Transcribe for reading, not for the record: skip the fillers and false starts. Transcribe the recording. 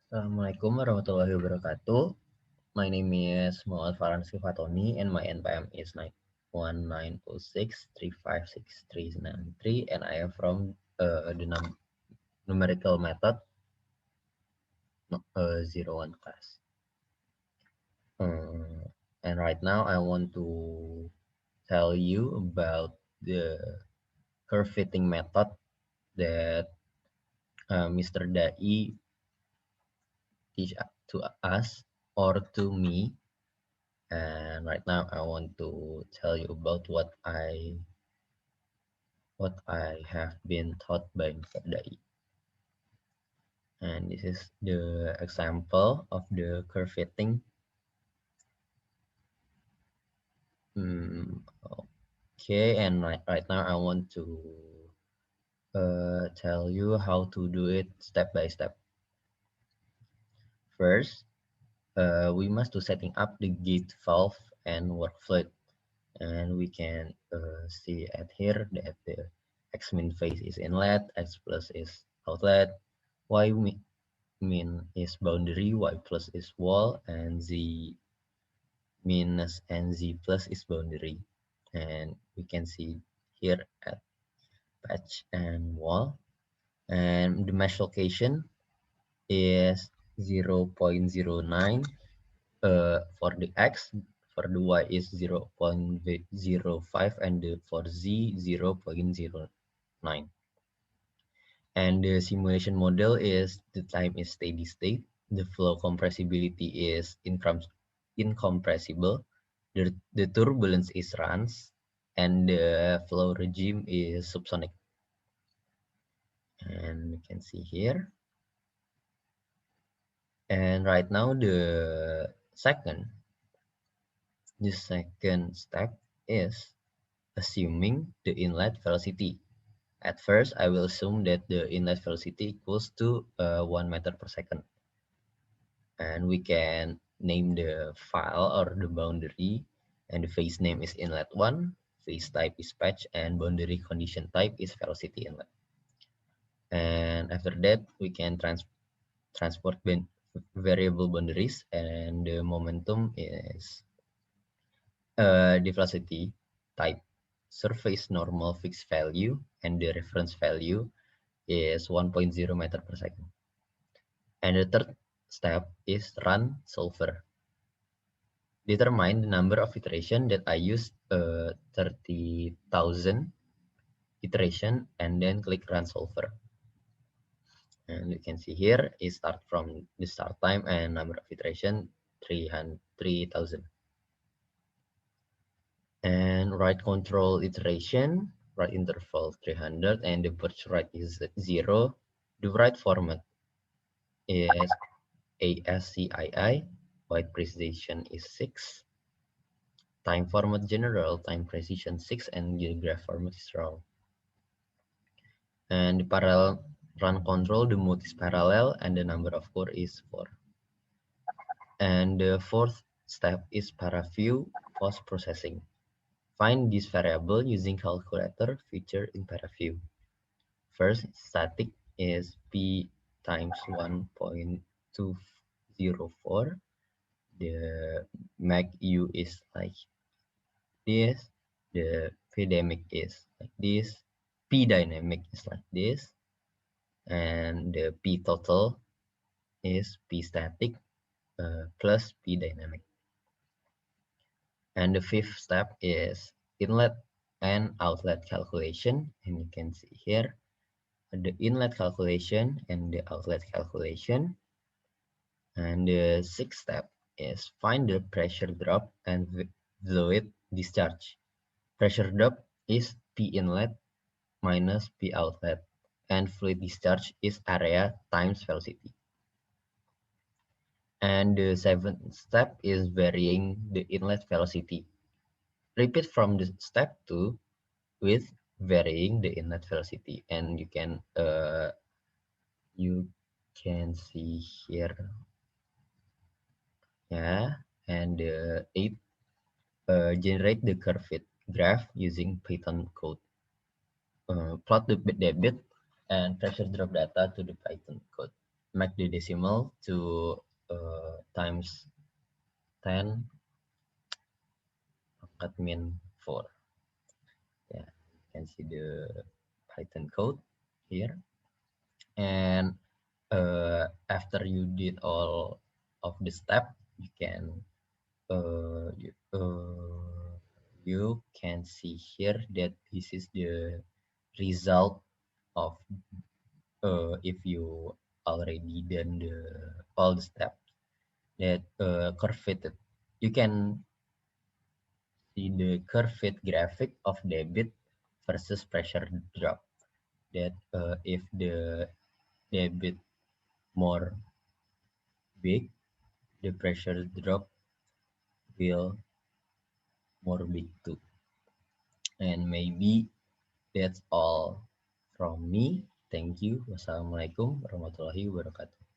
Assalamualaikum warahmatullahi wabarakatuh. My name is Muhammad Farhan Sifatoni and my NPM is 91906356393 and I am from the numerical method 01 class. And right now I want to tell you about the curve fitting method that Mr. Dai teach to us or to me. And right now I want to tell you about what I have been taught by Mr. Dai. And this is the example of the curve fitting. Okay, and right now I want to tell you how to do it step by step. First, we must do setting up the gate valve and workflow. And we can see at here that the X min phase is inlet, X plus is outlet, Y min is boundary, Y plus is wall, and Z minus and Z plus is boundary. And we can see here at patch and wall. And the mesh location is 0.09 for the X, for the Y is 0.05 and for Z 0.09. And the simulation model is the time is steady state, the flow compressibility is incompressible, the turbulence is runs, and the flow regime is subsonic. And you can see here. And right now the second step is assuming the inlet velocity. At first, I will assume that the inlet velocity equals to 1 meter per second. And we can name the file or the boundary, and the phase name is inlet 1, phase type is patch, and boundary condition type is velocity inlet. And after that, we can transport variable boundaries, and the momentum is the velocity type surface normal fixed value, and the reference value is 1.0 meter per second. And the third step is run solver. Determine the number of iteration that I use 30,000 iteration and then click run solver. And you can see here it start from the start time and number of iteration 3,000. And write control iteration, write interval 300, and the purge write is 0. The write format is ASCII, byte precision is 6. Time format general, time precision 6, and graph format is raw. And the parallel run control, the mode is parallel, and the number of core is 4. And the fourth step is paraview post processing. Find this variable using calculator feature in paraview. First, static is p times 1.204. The mag u is like this. The p dynamic is like this. P dynamic is like this. And the p total is p static plus p dynamic. And the fifth step is inlet and outlet calculation. And you can see here the inlet calculation and the outlet calculation. And the sixth step is find the pressure drop and fluid discharge. Pressure drop is P inlet minus P outlet, and fluid discharge is area times velocity. And the seventh step is varying the inlet velocity. Repeat from the step 2 with varying the inlet velocity, and you can see here, yeah. And the 8th, generate the curve fit graph using Python code. Plot the debit and pressure drop data to the Python code. make the decimal to times 10 that mean 4. Yeah, you can see the Python code here. And after you did all of the step, you can uh, you, uh, you can see here that this is the result of if you already done all the steps that curve fit. You can see the curve fit graphic of debit versus pressure drop. That if the debit more big, the pressure drop will more big too. And maybe that's all from me. Thank you. Wassalamualaikum warahmatullahi wabarakatuh.